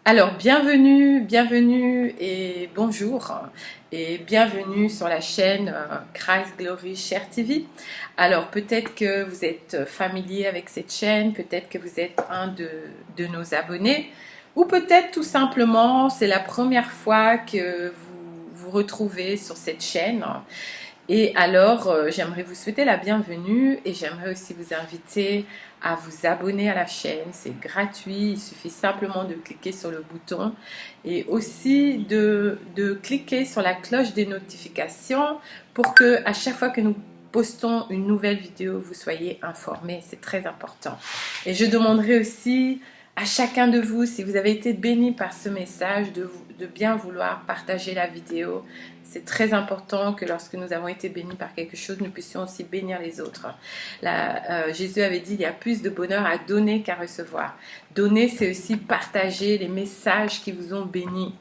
Alors, bienvenue et bonjour et bienvenue sur la chaîne Christ Glory Share TV. Alors, peut-être que vous êtes familier avec cette chaîne, peut-être que vous êtes un de nos abonnés ou peut-être tout simplement c'est la première fois que vous vous retrouvez sur cette chaîne. Et alors, j'aimerais vous souhaiter la bienvenue et j'aimerais aussi vous inviter à vous abonner à la chaîne. C'est gratuit, il suffit simplement de cliquer sur le bouton et aussi de cliquer sur la cloche des notifications pour que à chaque fois que nous postons une nouvelle vidéo, vous soyez informés. C'est très important. Et je demanderai aussi à chacun de vous, si vous avez été béni par ce message, de bien vouloir partager la vidéo. C'est très important que lorsque nous avons été bénis par quelque chose, nous puissions aussi bénir les autres. Jésus avait dit, il y a plus de bonheur à donner qu'à recevoir. Donner, c'est aussi partager les messages qui vous ont bénis.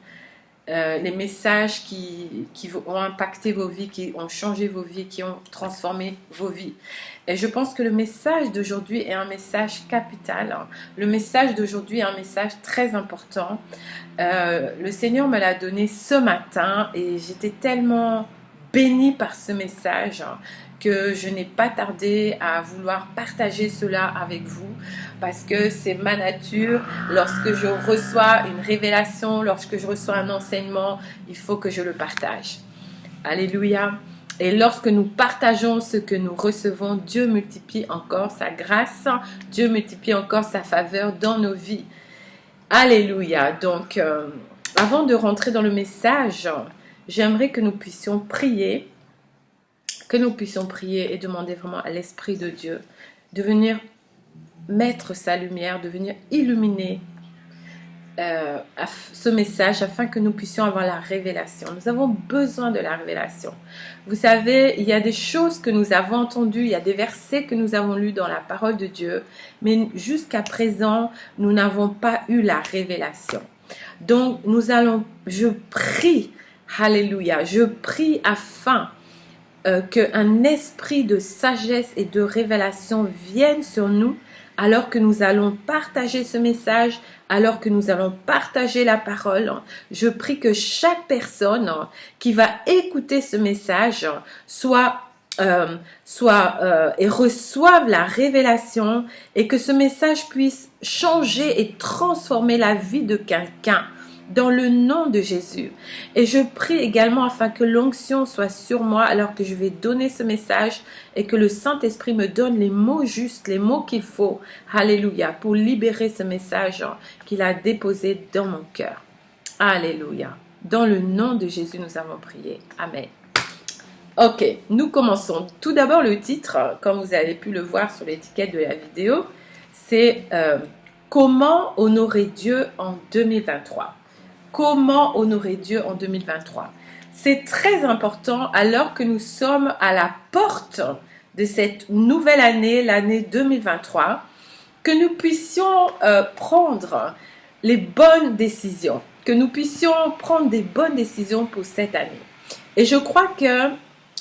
Les messages qui ont impacté vos vies, qui ont changé vos vies, qui ont transformé vos vies. Et je pense que le message d'aujourd'hui est un message capital. Le message d'aujourd'hui est un message très important. Le Seigneur me l'a donné ce matin et j'étais tellement bénie par ce message que je n'ai pas tardé à vouloir partager cela avec vous parce que c'est ma nature. Lorsque je reçois une révélation, lorsque je reçois un enseignement, il faut que je le partage. Alléluia. Et lorsque nous partageons ce que nous recevons, Dieu multiplie encore sa grâce, Dieu multiplie encore sa faveur dans nos vies. Alléluia. Donc, avant de rentrer dans le message, j'aimerais que nous puissions prier, et demander vraiment à l'Esprit de Dieu de venir mettre sa lumière, de venir illuminer ce message afin que nous puissions avoir la révélation. Nous avons besoin de la révélation. Vous savez, il y a des choses que nous avons entendues, il y a des versets que nous avons lus dans la parole de Dieu, mais jusqu'à présent, nous n'avons pas eu la révélation. Donc, je prie, alléluia, je prie afin qu'un esprit de sagesse et de révélation vienne sur nous alors que nous allons partager ce message, alors que nous allons partager la parole. Je prie que chaque personne qui va écouter ce message et reçoive la révélation et que ce message puisse changer et transformer la vie de quelqu'un. Dans le nom de Jésus. Et je prie également afin que l'onction soit sur moi alors que je vais donner ce message et que le Saint-Esprit me donne les mots justes, les mots qu'il faut. Alléluia. Pour libérer ce message qu'il a déposé dans mon cœur. Alléluia. Dans le nom de Jésus, nous avons prié. Amen. Ok, nous commençons. Tout d'abord, le titre, comme vous avez pu le voir sur l'étiquette de la vidéo, c'est Comment honorer Dieu en 2023 ? Comment honorer Dieu en 2023? C'est très important alors que nous sommes à la porte de cette nouvelle année, l'année 2023, que nous puissions prendre les bonnes décisions, que nous puissions prendre des bonnes décisions pour cette année. Et je crois que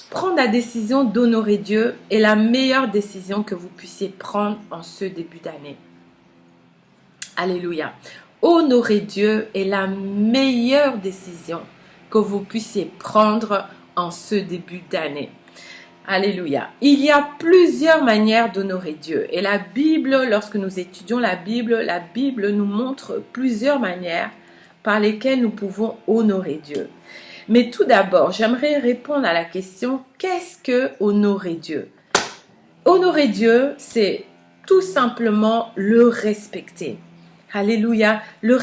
prendre la décision d'honorer Dieu est la meilleure décision que vous puissiez prendre en ce début d'année. Alléluia. Honorer Dieu est la meilleure décision que vous puissiez prendre en ce début d'année. Alléluia. Il y a plusieurs manières d'honorer Dieu. Et la Bible, lorsque nous étudions la Bible nous montre plusieurs manières par lesquelles nous pouvons honorer Dieu. Mais tout d'abord, j'aimerais répondre à la question, qu'est-ce que honorer Dieu? Honorer Dieu, c'est tout simplement le respecter. Alléluia, le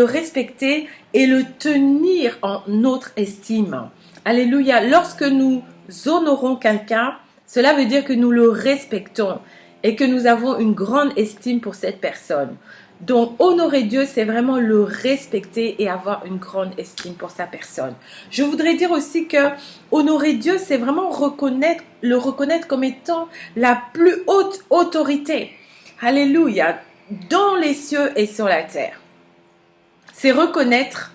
respecter et le tenir en notre estime. Alléluia, lorsque nous honorons quelqu'un, cela veut dire que nous le respectons et que nous avons une grande estime pour cette personne. Donc, honorer Dieu, c'est vraiment le respecter et avoir une grande estime pour sa personne. Je voudrais dire aussi que honorer Dieu, c'est vraiment le reconnaître comme étant la plus haute autorité. Alléluia. Dans les cieux et sur la terre. C'est reconnaître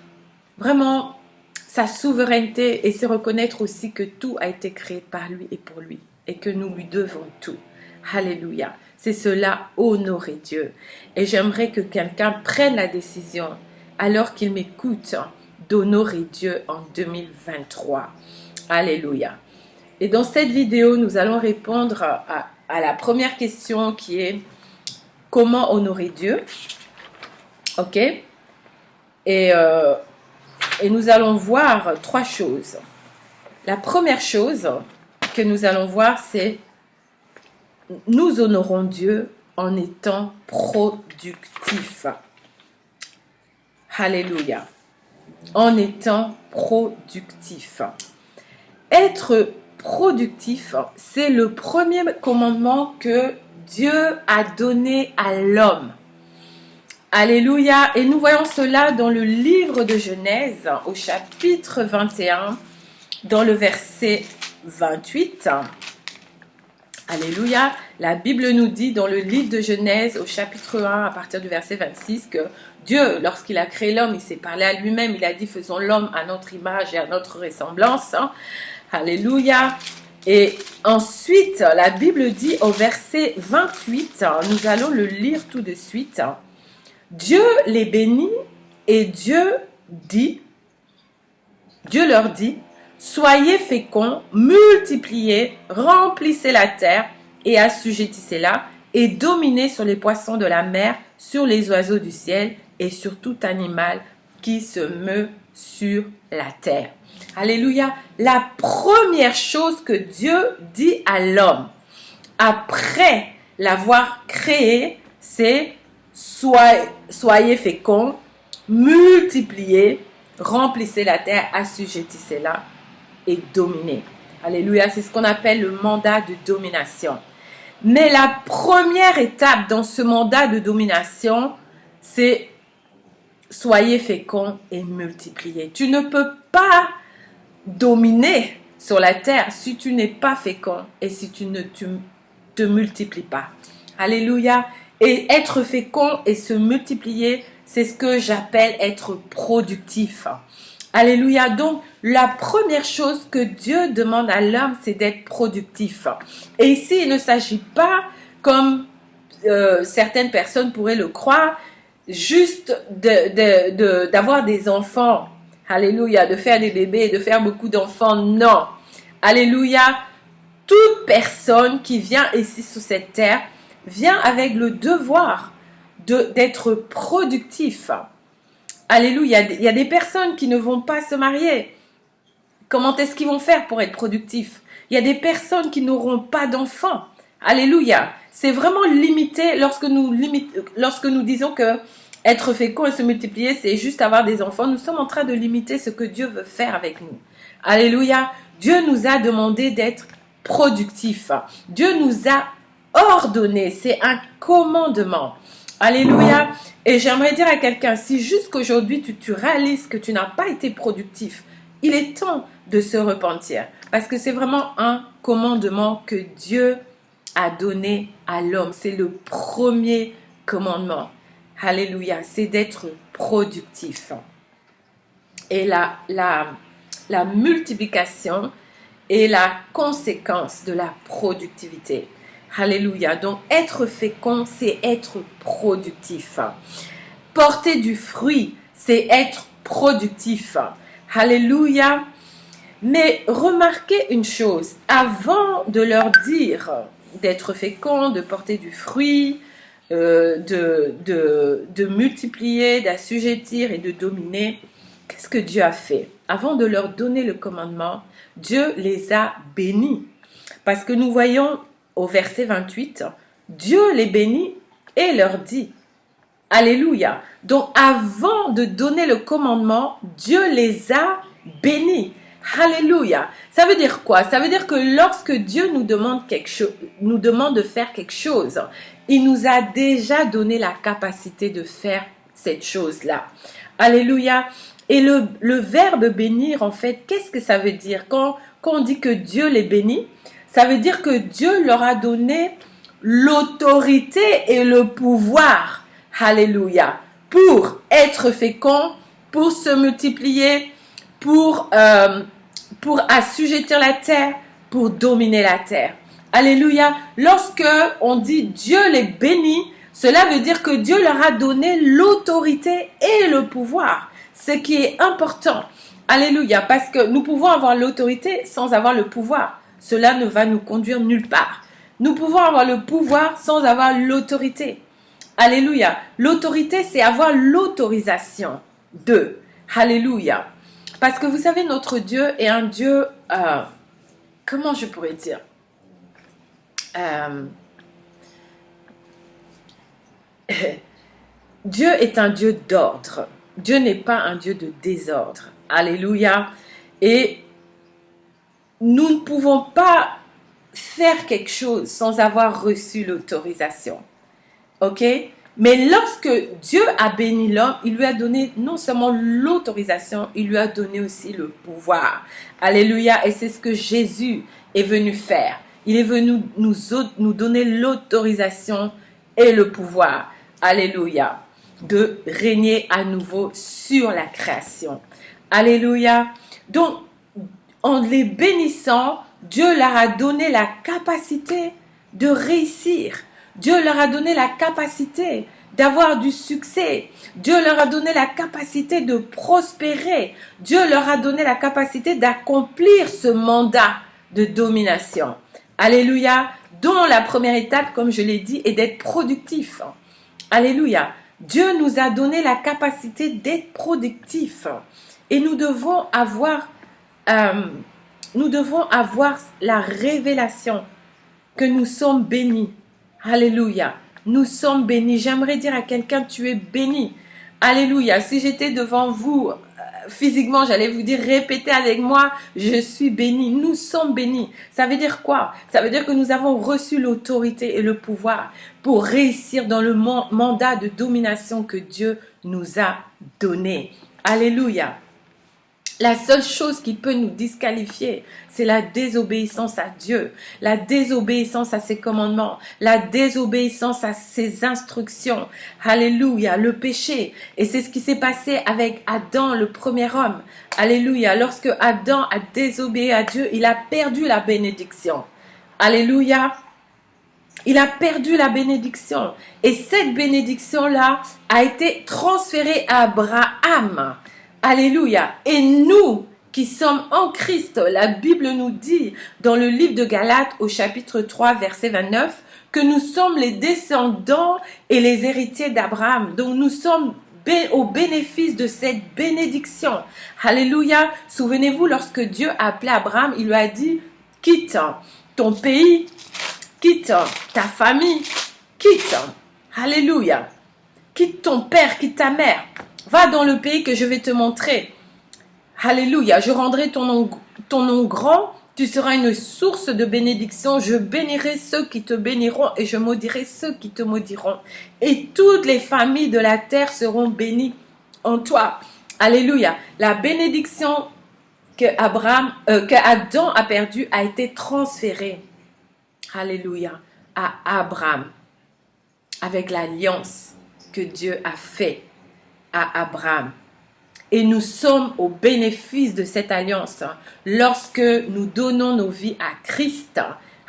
vraiment sa souveraineté et c'est reconnaître aussi que tout a été créé par lui et pour lui et que nous lui devons tout. Alléluia. c'est cela, honorer Dieu. Et j'aimerais que quelqu'un prenne la décision, alors qu'il m'écoute, d'honorer Dieu en 2023. Alléluia. Et dans cette vidéo, nous allons répondre à la première question qui est comment honorer Dieu. Ok? Et nous allons voir 3 choses. La première chose que nous allons voir, c'est nous honorons Dieu en étant productifs. Alléluia. En étant productifs. Être productif, c'est le premier commandement que Dieu a donné à l'homme. Alléluia. Et nous voyons cela dans le livre de Genèse, au chapitre 21, dans le verset 28. Alléluia. La Bible nous dit dans le livre de Genèse, au chapitre 1, à partir du verset 26, que Dieu, lorsqu'il a créé l'homme, il s'est parlé à lui-même. Il a dit, faisons l'homme à notre image et à notre ressemblance. Alléluia. Et ensuite, la Bible dit au verset 28, nous allons le lire tout de suite. Dieu les bénit et Dieu leur dit, soyez féconds, multipliez, remplissez la terre et assujettissez-la et dominez sur les poissons de la mer, sur les oiseaux du ciel et sur tout animal qui se meut sur la terre. Alléluia. La première chose que Dieu dit à l'homme après l'avoir créé, c'est soyez féconds, multipliez, remplissez la terre, assujettissez-la et dominez. Alléluia, c'est ce qu'on appelle le mandat de domination. Mais la première étape dans ce mandat de domination, c'est soyez féconds et multipliez. Tu ne peux pas dominer sur la terre si tu n'es pas fécond et si tu ne te multiplies pas. Alléluia. Et être fécond et se multiplier, c'est ce que j'appelle être productif. Alléluia. Donc, la première chose que Dieu demande à l'homme, c'est d'être productif. Et ici, il ne s'agit pas, comme certaines personnes pourraient le croire, juste d'avoir des enfants. Alléluia. De faire des bébés, de faire beaucoup d'enfants. Non. Alléluia. Toute personne qui vient ici sur cette terre vient avec le devoir d'être productif. Alléluia. Il y a des personnes qui ne vont pas se marier. Comment est-ce qu'ils vont faire pour être productifs? Il y a des personnes qui n'auront pas d'enfants. Alléluia. C'est vraiment limité lorsque nous disons que être fécond et se multiplier, c'est juste avoir des enfants. Nous sommes en train de limiter ce que Dieu veut faire avec nous. Alléluia. Dieu nous a demandé d'être productifs. Dieu nous a ordonné. C'est un commandement. Alléluia. Et j'aimerais dire à quelqu'un, si jusqu'aujourd'hui tu réalises que tu n'as pas été productif, il est temps de se repentir. Parce que c'est vraiment un commandement que Dieu a donné à l'homme. C'est le premier commandement. Alléluia. C'est d'être productif. Et la multiplication est la conséquence de la productivité. Alléluia. Donc, être fécond, c'est être productif. Porter du fruit, c'est être productif. Alléluia. Mais remarquez une chose, avant de leur dire d'être fécond, de porter du fruit, de multiplier, d'assujettir et de dominer, qu'est-ce que Dieu a fait? Avant de leur donner le commandement, Dieu les a bénis. Parce que nous voyons au verset 28, Dieu les bénit et leur dit, Alléluia. Donc avant de donner le commandement, Dieu les a bénis. Alléluia. Ça veut dire quoi? Ça veut dire que lorsque Dieu nous demande de faire quelque chose, il nous a déjà donné la capacité de faire cette chose-là. Alléluia. Et le verbe bénir, en fait, qu'est-ce que ça veut dire? Quand on dit que Dieu les bénit, ça veut dire que Dieu leur a donné l'autorité et le pouvoir. Alléluia. Pour être fécond, pour se multiplier, pour assujettir la terre, pour dominer la terre. Alléluia. Lorsque on dit Dieu les bénit, cela veut dire que Dieu leur a donné l'autorité et le pouvoir, ce qui est important. Alléluia, parce que nous pouvons avoir l'autorité sans avoir le pouvoir. Cela ne va nous conduire nulle part. Nous pouvons avoir le pouvoir sans avoir l'autorité. Alléluia. L'autorité, c'est avoir l'autorisation de. Alléluia. Parce que vous savez, notre Dieu est un Dieu, comment je pourrais dire, Dieu est un Dieu d'ordre. Dieu n'est pas un Dieu de désordre. Alléluia. Et nous ne pouvons pas faire quelque chose sans avoir reçu l'autorisation. Ok? Mais lorsque Dieu a béni l'homme, il lui a donné non seulement l'autorisation, il lui a donné aussi le pouvoir. Alléluia. Et c'est ce que Jésus est venu faire. Il est venu nous donner l'autorisation et le pouvoir. Alléluia. De régner à nouveau sur la création. Alléluia. Donc, en les bénissant, Dieu leur a donné la capacité de réussir. Dieu leur a donné la capacité d'avoir du succès. Dieu leur a donné la capacité de prospérer. Dieu leur a donné la capacité d'accomplir ce mandat de domination. Alléluia. Dont la première étape, comme je l'ai dit, est d'être productif. Alléluia. Dieu nous a donné la capacité d'être productif. Et nous devons avoir la révélation que nous sommes bénis. Alléluia. Nous sommes bénis. J'aimerais dire à quelqu'un, tu es béni. Alléluia. Si j'étais devant vous, physiquement, j'allais vous dire, répétez avec moi, je suis béni. Nous sommes bénis. Ça veut dire quoi? Ça veut dire que nous avons reçu l'autorité et le pouvoir pour réussir dans le mandat de domination que Dieu nous a donné. Alléluia. La seule chose qui peut nous disqualifier, c'est la désobéissance à Dieu, la désobéissance à ses commandements, la désobéissance à ses instructions. Alléluia, le péché. Et c'est ce qui s'est passé avec Adam, le premier homme. Alléluia, lorsque Adam a désobéi à Dieu, il a perdu la bénédiction. Alléluia. Il a perdu la bénédiction. Et cette bénédiction-là a été transférée à Abraham. Alléluia. Et nous qui sommes en Christ, la Bible nous dit dans le livre de Galates au chapitre 3 verset 29 que nous sommes les descendants et les héritiers d'Abraham. Donc nous sommes au bénéfice de cette bénédiction. Alléluia. Souvenez-vous, lorsque Dieu a appelé Abraham, il lui a dit, quitte ton pays, quitte ta famille, quitte. Alléluia. Quitte ton père, quitte ta mère. Va dans le pays que je vais te montrer. Alléluia. Je rendrai ton nom grand. Tu seras une source de bénédiction. Je bénirai ceux qui te béniront et je maudirai ceux qui te maudiront. Et toutes les familles de la terre seront bénies en toi. Alléluia. La bénédiction que Adam a perdue a été transférée. Alléluia. À Abraham. Avec l'alliance que Dieu a faite à Abraham. Et nous sommes au bénéfice de cette alliance lorsque nous donnons nos vies à Christ.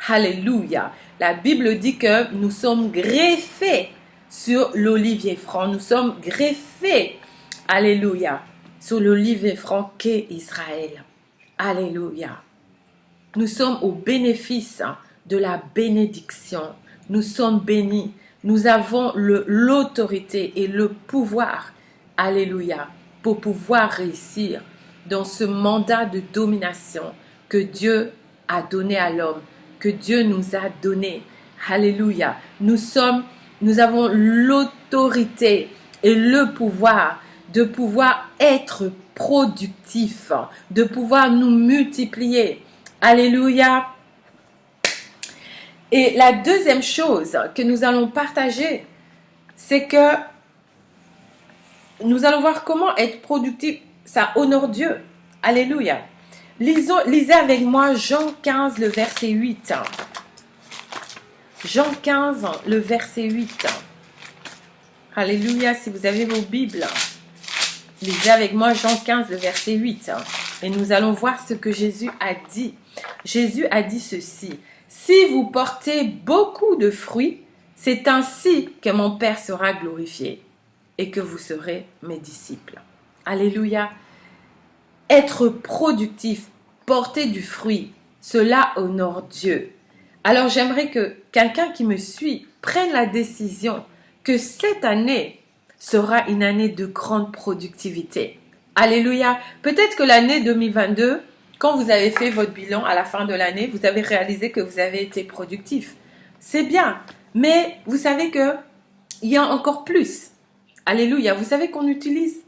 Alléluia. La Bible dit que nous sommes greffés sur l'olivier franc. Nous sommes greffés, alléluia, sur l'olivier franc qu'est Israël. Alléluia. Nous sommes au bénéfice de la bénédiction. Nous sommes bénis. Nous avons l'autorité et le pouvoir. Alléluia. Pour pouvoir réussir dans ce mandat de domination que Dieu a donné à l'homme, que Dieu nous a donné. Alléluia. Nous avons l'autorité et le pouvoir de pouvoir être productifs, de pouvoir nous multiplier. Alléluia. Et la deuxième chose que nous allons partager, c'est que nous allons voir comment être productif, ça honore Dieu. Alléluia. Lisez avec moi Jean 15, le verset 8. Jean 15, le verset 8. Alléluia, si vous avez vos Bibles. Lisez avec moi Jean 15, le verset 8. Et nous allons voir ce que Jésus a dit. Jésus a dit ceci. Si vous portez beaucoup de fruits, c'est ainsi que mon Père sera glorifié et que vous serez mes disciples. Alléluia. Être productif, porter du fruit, cela honore Dieu. Alors j'aimerais que quelqu'un qui me suit prenne la décision que cette année sera une année de grande productivité. Alléluia. Peut-être que l'année 2022, quand vous avez fait votre bilan à la fin de l'année, vous avez réalisé que vous avez été productif. C'est bien, mais vous savez que il y a encore plus. Alléluia. Vous savez qu'on utilise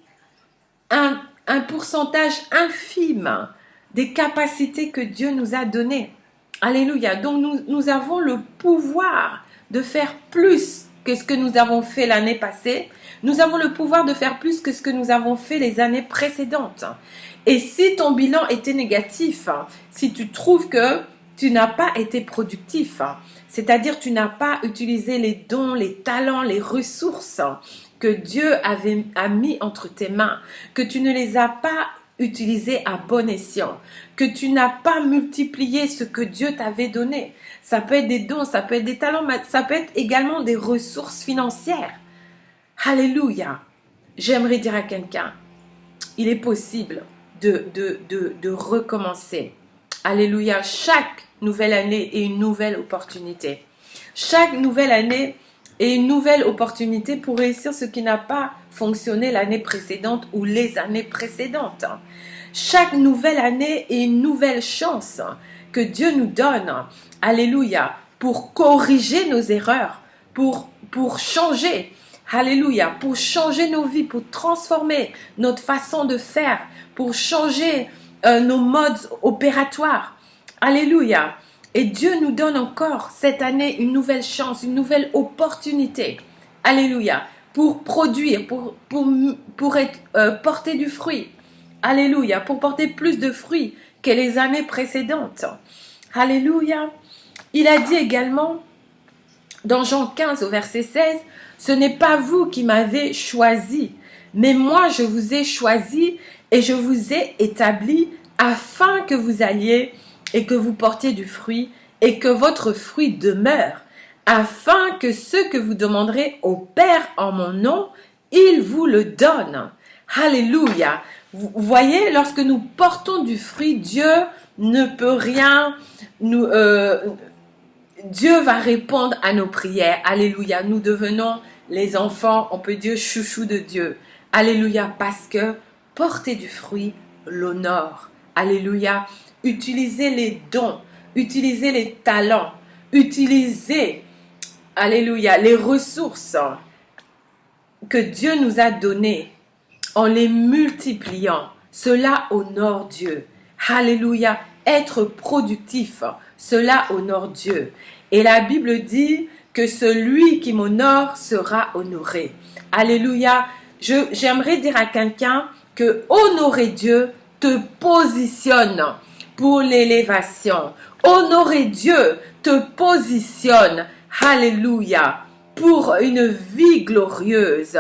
un pourcentage infime des capacités que Dieu nous a données. Alléluia. Donc nous avons le pouvoir de faire plus que ce que nous avons fait l'année passée. Nous avons le pouvoir de faire plus que ce que nous avons fait les années précédentes. Et si ton bilan était négatif, si tu trouves que tu n'as pas été productif, c'est-à-dire tu n'as pas utilisé les dons, les talents, les ressources que Dieu a mis entre tes mains, que tu ne les as pas utilisés à bon escient, que tu n'as pas multiplié ce que Dieu t'avait donné. Ça peut être des dons, ça peut être des talents, mais ça peut être également des ressources financières. Alléluia. J'aimerais dire à quelqu'un, il est possible de recommencer. Alléluia. Chaque nouvelle année est une nouvelle opportunité. Chaque nouvelle année est une nouvelle opportunité pour réussir ce qui n'a pas fonctionné l'année précédente ou les années précédentes. Chaque nouvelle année est une nouvelle chance que Dieu nous donne. Alléluia. Pour corriger nos erreurs, pour changer. Alléluia. Pour changer nos vies, pour transformer notre façon de faire, pour changer nos modes opératoires. Alléluia. Et Dieu nous donne encore cette année une nouvelle chance, une nouvelle opportunité. Alléluia. Pour produire, pour porter du fruit. Alléluia. Pour porter plus de fruits que les années précédentes. Alléluia. Il a dit également dans Jean 15 au verset 16, « Ce n'est pas vous qui m'avez choisi, mais moi je vous ai choisi et je vous ai établi afin que vous alliez et que vous portiez du fruit et que votre fruit demeure, afin que ce que vous demanderez au Père en mon nom, il vous le donne. » Alléluia. Vous voyez, lorsque nous portons du fruit, Dieu ne peut rien nous... Dieu va répondre à nos prières. Alléluia. Nous devenons les enfants, on peut dire chouchou de Dieu. Alléluia. Parce que porter du fruit l'honore. Alléluia. Utilisez les dons, utilisez les talents, utilisez, alléluia, les ressources que Dieu nous a données en les multipliant. Cela honore Dieu. Alléluia. Être productif, cela honore Dieu. Et la Bible dit que celui qui m'honore sera honoré. Alléluia. J'aimerais dire à quelqu'un que honorer Dieu te positionne pour l'élévation. Honorer Dieu te positionne, alléluia, pour une vie glorieuse.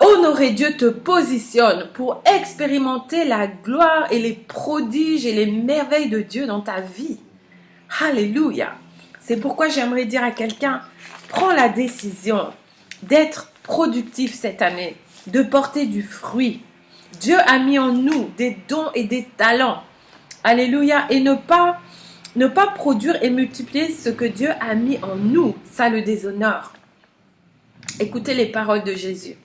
Honorer Dieu te positionne pour expérimenter la gloire et les prodiges et les merveilles de Dieu dans ta vie. Alléluia. C'est pourquoi j'aimerais dire à quelqu'un, prends la décision d'être productif cette année, de porter du fruit. Dieu a mis en nous des dons et des talents. Alléluia. Et ne pas produire et multiplier ce que Dieu a mis en nous. Ça le déshonore. Écoutez les paroles de Jésus.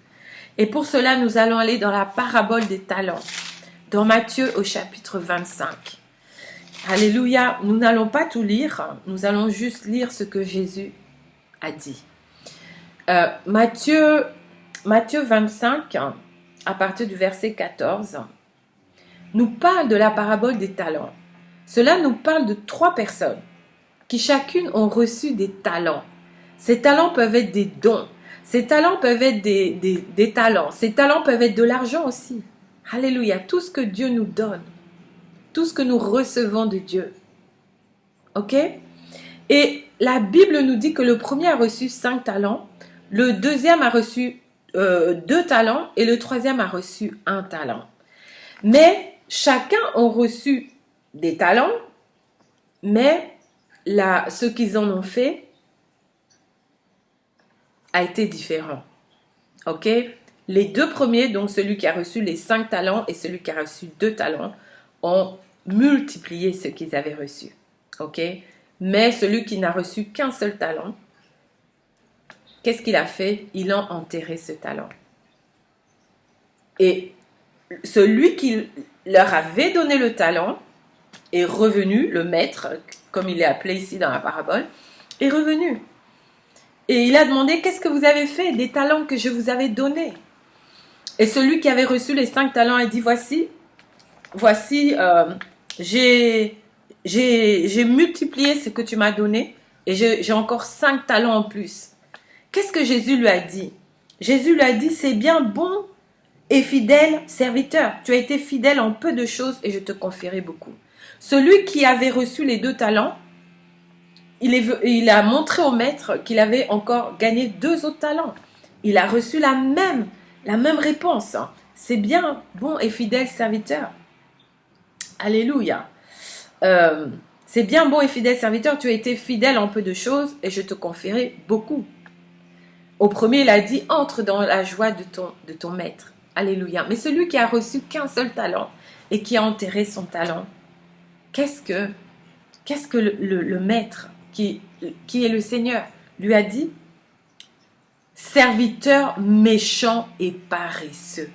Et pour cela, nous allons aller dans la parabole des talents. Dans Matthieu au chapitre 25. Alléluia. Nous n'allons pas tout lire. Nous allons juste lire ce que Jésus a dit. Matthieu 25, à partir du verset 14, nous parle de la parabole des talents. Cela nous parle de 3 personnes qui chacune ont reçu des talents. Ces talents peuvent être des dons. Ces talents peuvent être des talents. Ces talents peuvent être de l'argent aussi. Alléluia. Tout ce que Dieu nous donne. Tout ce que nous recevons de Dieu. Ok? Et la Bible nous dit que le premier a reçu 5 talents. Le deuxième a reçu 2 talents. Et le troisième a reçu 1 talent. Mais chacun a reçu des talents. Mais ce qu'ils en ont fait a été différent. Ok? Les deux premiers, donc celui qui a reçu les 5 talents et celui qui a reçu 2 talents, ont multiplié ce qu'ils avaient reçu. Ok? Mais celui qui n'a reçu qu'un seul talent, qu'est-ce qu'il a fait? Il a enterré ce talent. Et celui qui leur avait donné le talent est revenu, le maître, comme il est appelé ici dans la parabole, est revenu. Et il a demandé, qu'est-ce que vous avez fait des talents que je vous avais donnés? Et celui qui avait reçu les 5 talents a dit, voici, j'ai multiplié ce que tu m'as donné et j'ai encore 5 talents en plus. Qu'est-ce que Jésus lui a dit? Jésus lui a dit, c'est bien bon et fidèle serviteur. Tu as été fidèle en peu de choses et je te confierai beaucoup. Celui qui avait reçu les 2 talents, il a montré au maître qu'il avait encore gagné 2 autres talents. Il a reçu la même réponse. C'est bien, bon et fidèle serviteur. Alléluia. C'est bien, bon et fidèle serviteur. Tu as été fidèle en peu de choses et je te confierai beaucoup. Au premier, il a dit, entre dans la joie de ton maître. Alléluia. Mais celui qui a reçu qu'un seul talent et qui a enterré son talent, qu'est-ce que le maître, qui est le Seigneur, lui a dit? Serviteur méchant et paresseux.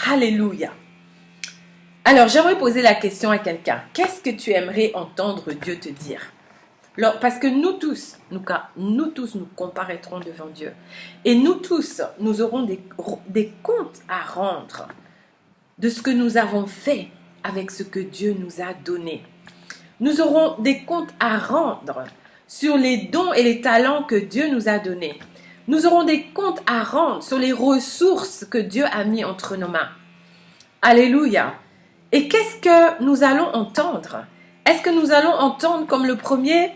Alléluia. Alors, j'aimerais poser la question à quelqu'un. Qu'est-ce que tu aimerais entendre Dieu te dire? Alors, parce que nous tous, nous comparaîtrons devant Dieu. Et nous tous, nous aurons des comptes à rendre de ce que nous avons fait avec ce que Dieu nous a donné. Nous aurons des comptes à rendre sur les dons et les talents que Dieu nous a donnés. Nous aurons des comptes à rendre sur les ressources que Dieu a mis entre nos mains. Alléluia. Et qu'est-ce que nous allons entendre? Est-ce que nous allons entendre comme le premier,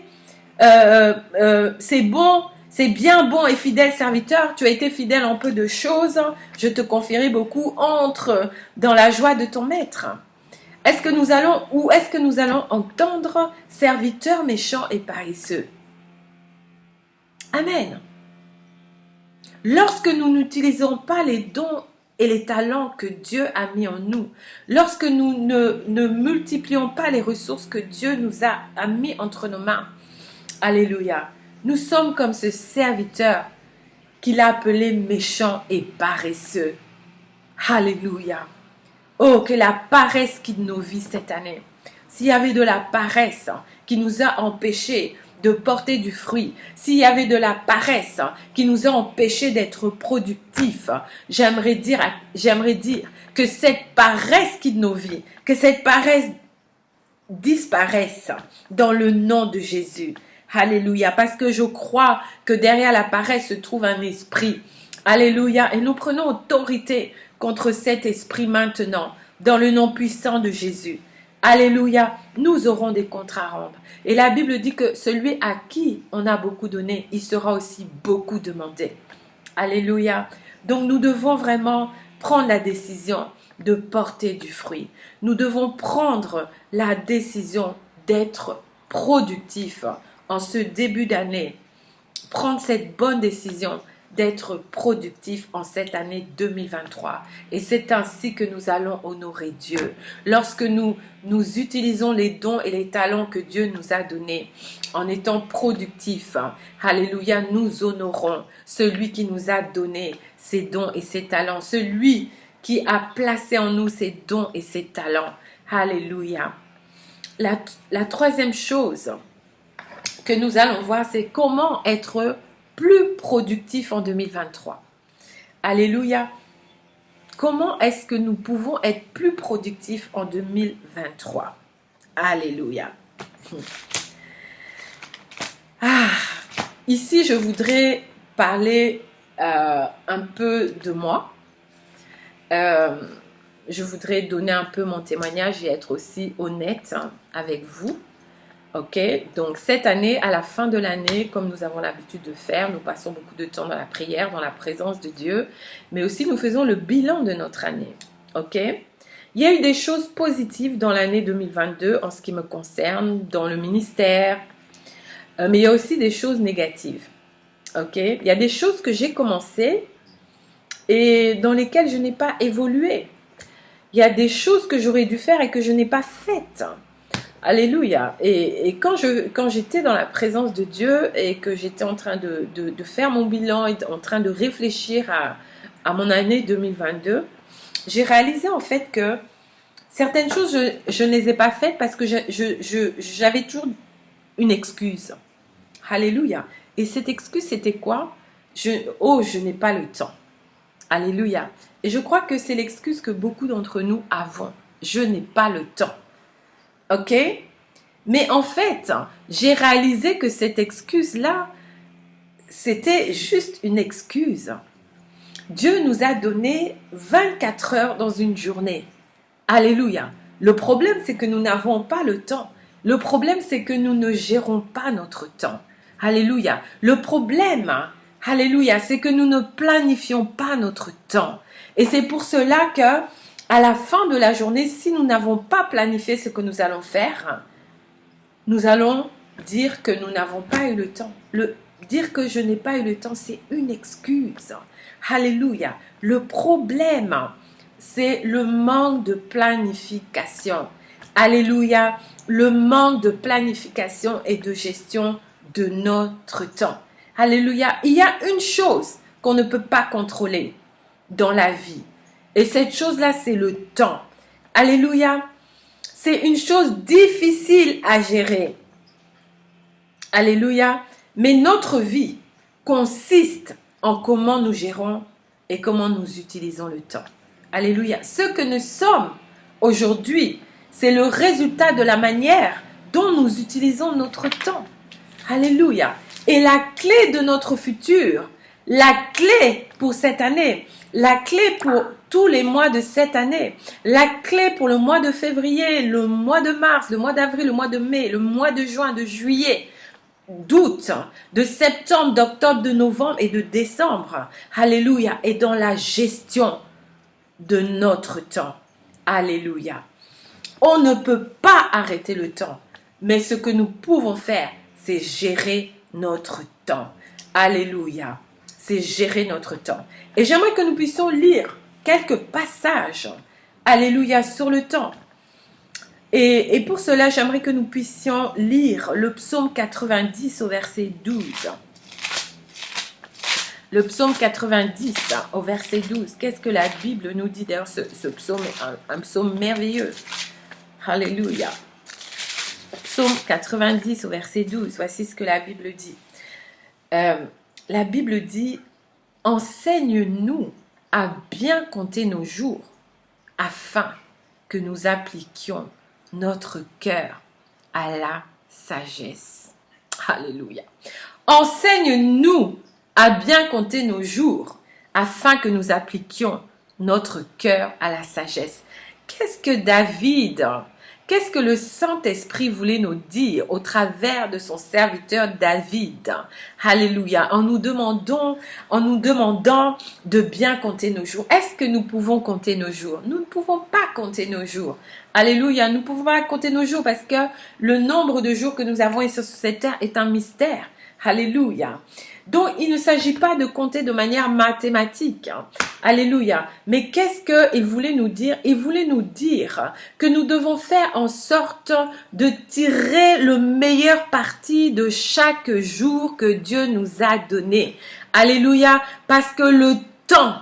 c'est bon, c'est bien bon et fidèle serviteur, tu as été fidèle en peu de choses, je te confierai beaucoup, entre dans la joie de ton maître. Est-ce que nous allons entendre serviteur méchant et paresseux? Amen. Lorsque nous n'utilisons pas les dons et les talents que Dieu a mis en nous, lorsque nous ne multiplions pas les ressources que Dieu nous a mis entre nos mains, alléluia, nous sommes comme ce serviteur qu'il a appelé méchant et paresseux. Alléluia. Oh, que la paresse quitte nos vies cette année. S'il y avait de la paresse qui nous a empêchés de porter du fruit, s'il y avait de la paresse qui nous a empêchés d'être productifs, j'aimerais dire que cette paresse quitte nos vies, que cette paresse disparaisse dans le nom de Jésus. Alléluia, parce que je crois que derrière la paresse se trouve un esprit. Alléluia, et nous prenons autorité contre cet esprit maintenant, dans le nom puissant de Jésus. Alléluia, nous aurons des comptes à rendre. Et la Bible dit que celui à qui on a beaucoup donné, il sera aussi beaucoup demandé. Alléluia. Donc nous devons vraiment prendre la décision de porter du fruit. Nous devons prendre la décision d'être productifs en ce début d'année. Prendre cette bonne décision d'être productif en cette année 2023. Et c'est ainsi que nous allons honorer Dieu. Lorsque nous utilisons les dons et les talents que Dieu nous a donnés, en étant productifs, alléluia, nous honorons celui qui nous a donné ces dons et ces talents, celui qui a placé en nous ces dons et ces talents. Alléluia. La troisième chose que nous allons voir, c'est comment être plus productif en 2023. Alléluia. Comment est-ce que nous pouvons être plus productifs en 2023? Alléluia. Ici, je voudrais parler un peu de moi. Je voudrais donner un peu mon témoignage et être aussi honnête avec vous. Ok, donc cette année, à la fin de l'année, comme nous avons l'habitude de faire, nous passons beaucoup de temps dans la prière, dans la présence de Dieu, mais aussi nous faisons le bilan de notre année. Ok, il y a eu des choses positives dans l'année 2022 en ce qui me concerne, dans le ministère, mais il y a aussi des choses négatives. Ok? Il y a des choses que j'ai commencées et dans lesquelles je n'ai pas évolué. Il y a des choses que j'aurais dû faire et que je n'ai pas faites. Alléluia. Et quand j'étais dans la présence de Dieu et que j'étais en train de faire mon bilan et en train de réfléchir à mon année 2022, j'ai réalisé en fait que certaines choses, je ne les ai pas faites parce que j'avais toujours une excuse. Alléluia. Et cette excuse, c'était quoi? Je n'ai pas le temps. Alléluia. Et je crois que c'est l'excuse que beaucoup d'entre nous avons. Je n'ai pas le temps. Ok? Mais en fait, j'ai réalisé que cette excuse-là, c'était juste une excuse. Dieu nous a donné 24 heures dans une journée. Alléluia. Le problème, c'est que nous n'avons pas le temps. Le problème, c'est que nous ne gérons pas notre temps. Alléluia. Le problème, alléluia, c'est que nous ne planifions pas notre temps. Et c'est pour cela que, à la fin de la journée, si nous n'avons pas planifié ce que nous allons faire, nous allons dire que nous n'avons pas eu le temps. Dire que je n'ai pas eu le temps, c'est une excuse. Alléluia. Le problème, c'est le manque de planification. Alléluia. Le manque de planification et de gestion de notre temps. Alléluia. Il y a une chose qu'on ne peut pas contrôler dans la vie. Et cette chose-là, c'est le temps. Alléluia. C'est une chose difficile à gérer. Alléluia. Mais notre vie consiste en comment nous gérons et comment nous utilisons le temps. Alléluia. Ce que nous sommes aujourd'hui, c'est le résultat de la manière dont nous utilisons notre temps. Alléluia. Et la clé de notre futur, la clé pour cette année, la clé pour tous les mois de cette année, la clé pour le mois de février, le mois de mars, le mois d'avril, le mois de mai, le mois de juin, de juillet, d'août, de septembre, d'octobre, de novembre et de décembre. Alléluia. Et dans la gestion de notre temps. Alléluia. On ne peut pas arrêter le temps, mais ce que nous pouvons faire, c'est gérer notre temps. Alléluia. C'est gérer notre temps. Et j'aimerais que nous puissions lire quelques passages, alléluia, sur le temps. Et pour cela, j'aimerais que nous puissions lire le psaume 90 au verset 12. Le psaume 90 au verset 12. Qu'est-ce que la Bible nous dit? D'ailleurs, ce psaume est un psaume merveilleux. Alléluia. Psaume 90 au verset 12. Voici ce que la Bible dit. La Bible dit: enseigne-nous à bien compter nos jours, afin que nous appliquions notre cœur à la sagesse. Alléluia. Enseigne-nous à bien compter nos jours, afin que nous appliquions notre cœur à la sagesse. Qu'est-ce que le Saint-Esprit voulait nous dire au travers de son serviteur David? Alléluia. En nous demandant de bien compter nos jours. Est-ce que nous pouvons compter nos jours? Nous ne pouvons pas compter nos jours. Alléluia. Nous ne pouvons pas compter nos jours parce que le nombre de jours que nous avons ici sur cette terre est un mystère. Alléluia. Donc, il ne s'agit pas de compter de manière mathématique. Alléluia. Mais qu'est-ce qu'il voulait nous dire? Il voulait nous dire que nous devons faire en sorte de tirer le meilleur parti de chaque jour que Dieu nous a donné. Alléluia. Parce que le temps,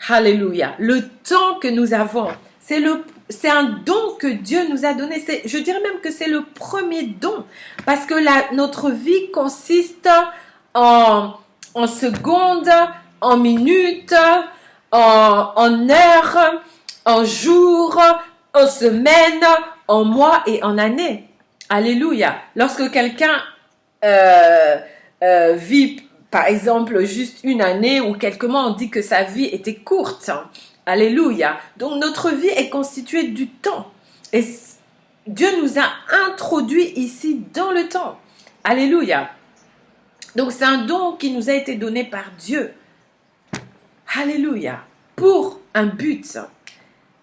alléluia, le temps que nous avons, c'est un don que Dieu nous a donné. Je dirais même que c'est le premier don. Parce que notre vie consiste en secondes, en minutes, en heures, en jours, en semaines, en mois et en années. Alléluia. Lorsque quelqu'un vit, par exemple, juste une année ou quelques mois, on dit que sa vie était courte. Alléluia. Donc notre vie est constituée du temps. Et Dieu nous a introduits ici dans le temps. Alléluia. Donc c'est un don qui nous a été donné par Dieu. Alléluia. Pour un but.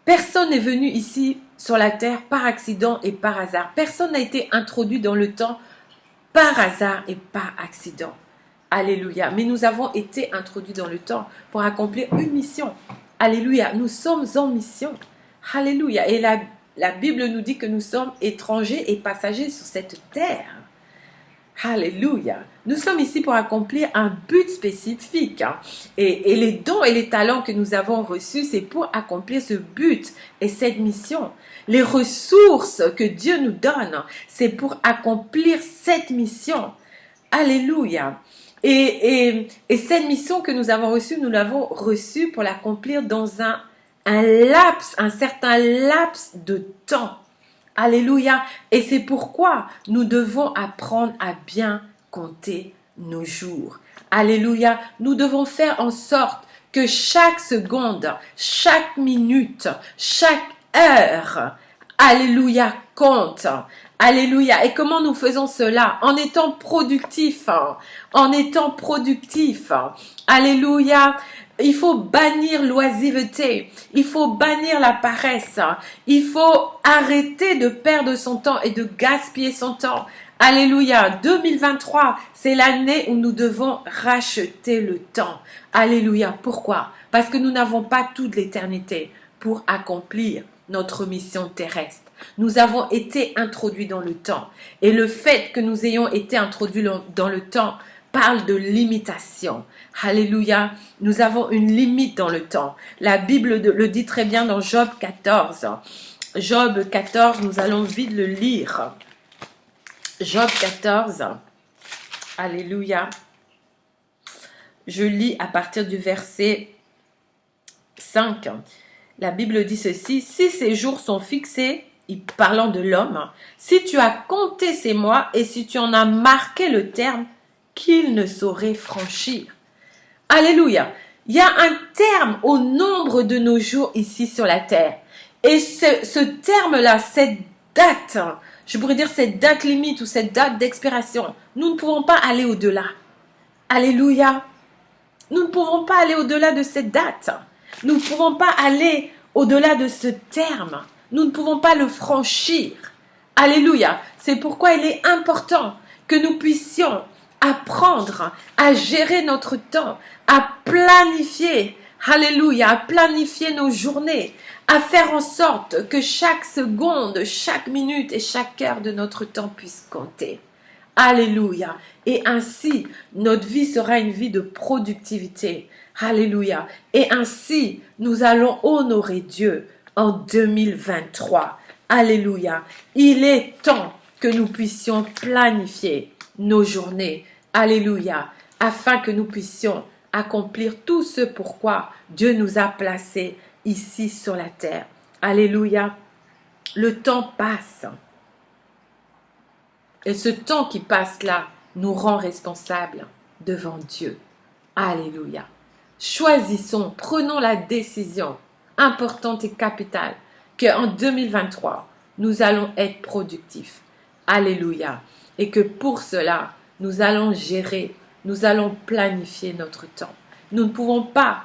Personne n'est venu ici sur la terre par accident et par hasard. Personne n'a été introduit dans le temps par hasard et par accident. Alléluia. Mais nous avons été introduits dans le temps pour accomplir une mission. Alléluia. Nous sommes en mission. Alléluia. Et la Bible nous dit que nous sommes étrangers et passagers sur cette terre. Alléluia. Nous sommes ici pour accomplir un but spécifique. Et les dons et les talents que nous avons reçus, c'est pour accomplir ce but et cette mission. Les ressources que Dieu nous donne, c'est pour accomplir cette mission. Alléluia. Et cette mission que nous avons reçue, nous l'avons reçue pour l'accomplir dans un certain laps de temps. Alléluia. Et c'est pourquoi nous devons apprendre à bien compter nos jours. Alléluia. Nous devons faire en sorte que chaque seconde, chaque minute, chaque heure, alléluia, compte. Alléluia. Et comment nous faisons cela? En étant productifs. En étant productifs. Alléluia. Il faut bannir l'oisiveté. Il faut bannir la paresse. Il faut arrêter de perdre son temps et de gaspiller son temps. Alléluia. 2023, c'est l'année où nous devons racheter le temps. Alléluia. Pourquoi? Parce que nous n'avons pas toute l'éternité pour accomplir notre mission terrestre. Nous avons été introduits dans le temps. Et le fait que nous ayons été introduits dans le temps parle de limitation. Alléluia. Nous avons une limite dans le temps. La Bible le dit très bien dans Job 14. Job 14, nous allons vite le lire. Job 14. Alléluia. Je lis à partir du verset 5. La Bible dit ceci: si ces jours sont fixés, parlant de l'homme, si tu as compté ces mois et si tu en as marqué le terme, qu'il ne saurait franchir. Alléluia. Il y a un terme au nombre de nos jours ici sur la terre. Et ce terme-là, cette date, je pourrais dire cette date limite ou cette date d'expiration, nous ne pouvons pas aller au-delà. Alléluia. Nous ne pouvons pas aller au-delà de cette date. Nous ne pouvons pas aller au-delà de ce terme. Nous ne pouvons pas le franchir. Alléluia. C'est pourquoi il est important que nous puissions apprendre à gérer notre temps, à planifier, alléluia, à planifier nos journées, à faire en sorte que chaque seconde, chaque minute et chaque heure de notre temps puisse compter. Alléluia. Et ainsi, notre vie sera une vie de productivité. Alléluia. Et ainsi, nous allons honorer Dieu en 2023. Alléluia. Il est temps que nous puissions planifier nos journées. Alléluia. Afin que nous puissions accomplir tout ce pourquoi Dieu nous a placés ici sur la terre. Alléluia. Le temps passe. Et ce temps qui passe là nous rend responsables devant Dieu. Alléluia. Choisissons, prenons la décision importante et capitale qu'en 2023, nous allons être productifs. Alléluia. Et que pour cela, nous allons gérer, nous allons planifier notre temps. Nous ne pouvons pas,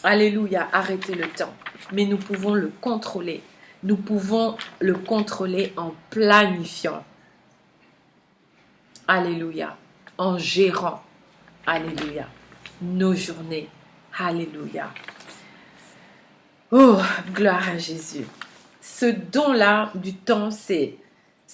alléluia, arrêter le temps, mais nous pouvons le contrôler. Nous pouvons le contrôler en planifiant. Alléluia. En gérant, alléluia, nos journées. Alléluia. Oh, gloire à Jésus. Ce don-là du temps, c'est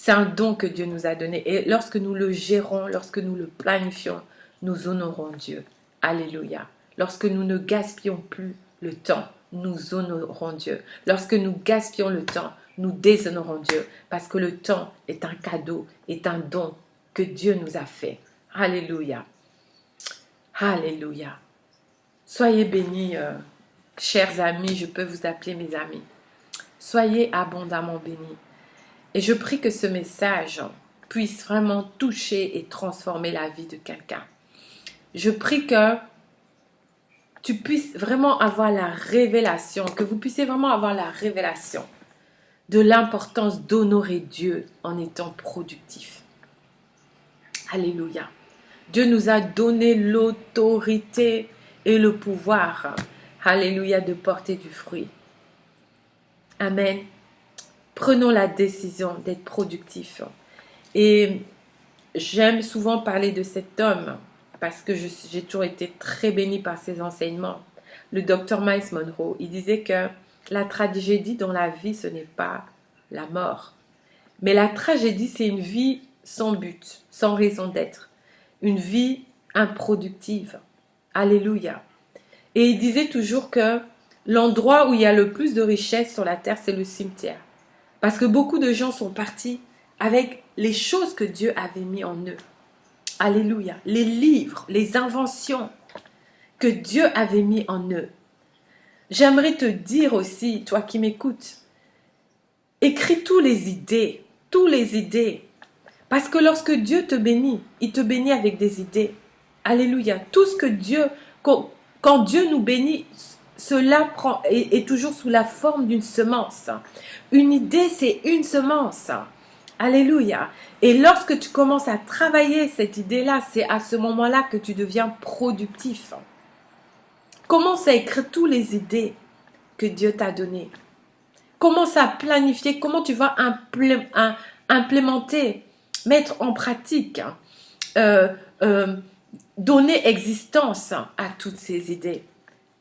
un don que Dieu nous a donné. Et lorsque nous le gérons, lorsque nous le planifions, nous honorons Dieu. Alléluia. Lorsque nous ne gaspillons plus le temps, nous honorons Dieu. Lorsque nous gaspillons le temps, nous déshonorons Dieu. Parce que le temps est un cadeau, est un don que Dieu nous a fait. Alléluia. Alléluia. Soyez bénis, chers amis, je peux vous appeler mes amis. Soyez abondamment bénis. Et je prie que ce message puisse vraiment toucher et transformer la vie de quelqu'un. Je prie que tu puisses vraiment avoir la révélation, que vous puissiez vraiment avoir la révélation de l'importance d'honorer Dieu en étant productif. Alléluia. Dieu nous a donné l'autorité et le pouvoir, alléluia, de porter du fruit. Amen. Prenons la décision d'être productifs. Et j'aime souvent parler de cet homme parce que j'ai toujours été très bénie par ses enseignements. Le docteur Miles Monroe, il disait que la tragédie dans la vie, ce n'est pas la mort. Mais la tragédie, c'est une vie sans but, sans raison d'être. Une vie improductive. Alléluia. Et il disait toujours que l'endroit où il y a le plus de richesse sur la terre, c'est le cimetière. Parce que beaucoup de gens sont partis avec les choses que Dieu avait mis en eux. Alléluia. Les livres, les inventions que Dieu avait mis en eux. J'aimerais te dire aussi, toi qui m'écoutes, écris tous les idées. Parce que lorsque Dieu te bénit, il te bénit avec des idées. Alléluia. Tout ce que Dieu, quand Dieu nous bénit, cela est toujours sous la forme d'une semence. Une idée, c'est une semence. Alléluia. Et lorsque tu commences à travailler cette idée-là, c'est à ce moment-là que tu deviens productif. Commence à écrire toutes les idées que Dieu t'a données. Commence à planifier comment tu vas implémenter, mettre en pratique, donner existence à toutes ces idées.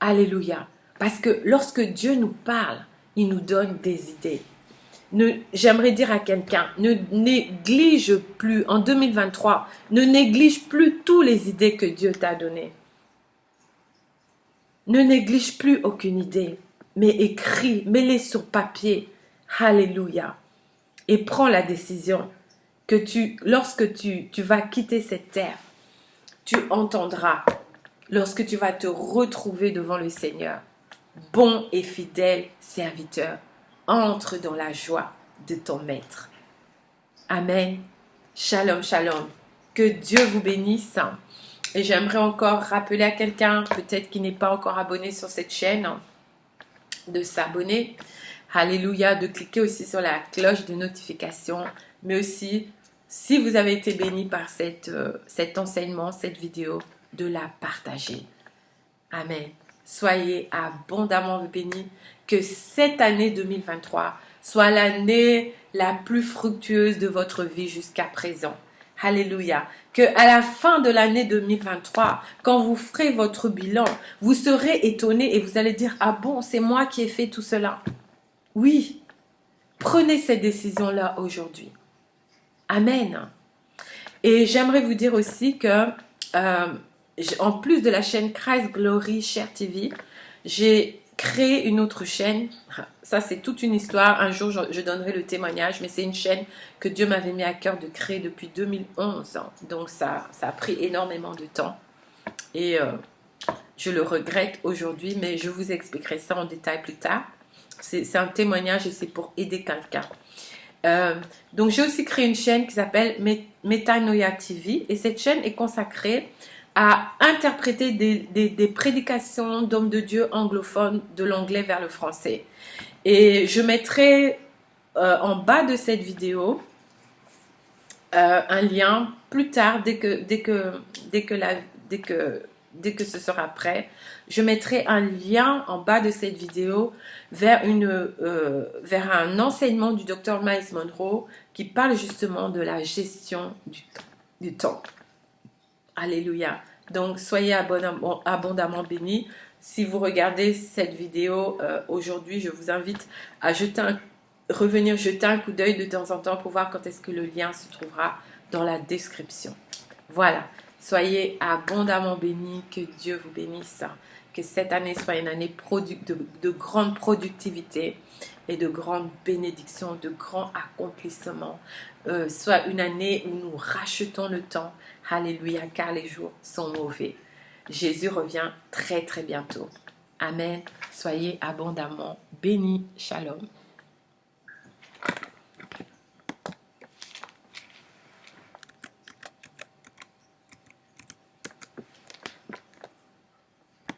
Alléluia. Parce que lorsque Dieu nous parle, il nous donne des idées. J'aimerais dire à quelqu'un, ne néglige plus, en 2023, ne néglige plus toutes les idées que Dieu t'a données. Ne néglige plus aucune idée, mais écris, mets-les sur papier. Alléluia. Et prends la décision que lorsque tu vas quitter cette terre, tu entendras, lorsque tu vas te retrouver devant le Seigneur, bon et fidèle serviteur, entre dans la joie de ton maître. Amen. Shalom, shalom. Que Dieu vous bénisse. Et j'aimerais encore rappeler à quelqu'un, peut-être qui n'est pas encore abonné sur cette chaîne, de s'abonner. Alléluia, de cliquer aussi sur la cloche de notification. Mais aussi, si vous avez été béni par cet enseignement, cette vidéo, de la partager. Amen. Soyez abondamment bénis. Que cette année 2023 soit l'année la plus fructueuse de votre vie jusqu'à présent. Alléluia. Que à la fin de l'année 2023, quand vous ferez votre bilan, vous serez étonné et vous allez dire, ah bon, c'est moi qui ai fait tout cela. Oui, prenez cette décision-là aujourd'hui. Amen. Et j'aimerais vous dire aussi que, en plus de la chaîne Christ Glory Share TV, j'ai créé une autre chaîne. Ça, c'est toute une histoire. Un jour, je donnerai le témoignage, mais c'est une chaîne que Dieu m'avait mis à cœur de créer depuis 2011. Donc, ça a pris énormément de temps. Et je le regrette aujourd'hui, mais je vous expliquerai ça en détail plus tard. C'est un témoignage et c'est pour aider quelqu'un. Donc, j'ai aussi créé une chaîne qui s'appelle Metanoia TV. Et cette chaîne est consacrée à interpréter des prédications d'hommes de Dieu anglophones de l'anglais vers le français. Et je mettrai en bas de cette vidéo un lien plus tard, dès que ce sera prêt. Je mettrai un lien en bas de cette vidéo vers un enseignement du docteur Miles Monroe qui parle justement de la gestion du temps. Alléluia. Donc, soyez abondamment bénis. Si vous regardez cette vidéo aujourd'hui, je vous invite à revenir jeter un coup d'œil de temps en temps pour voir quand est-ce que le lien se trouvera dans la description. Voilà. Soyez abondamment bénis. Que Dieu vous bénisse. Que cette année soit une année de grande productivité et de grandes bénédictions, de grands accomplissements. Soit une année où nous rachetons le temps. Alléluia, car les jours sont mauvais. Jésus revient très très bientôt. Amen. Soyez abondamment bénis. Shalom.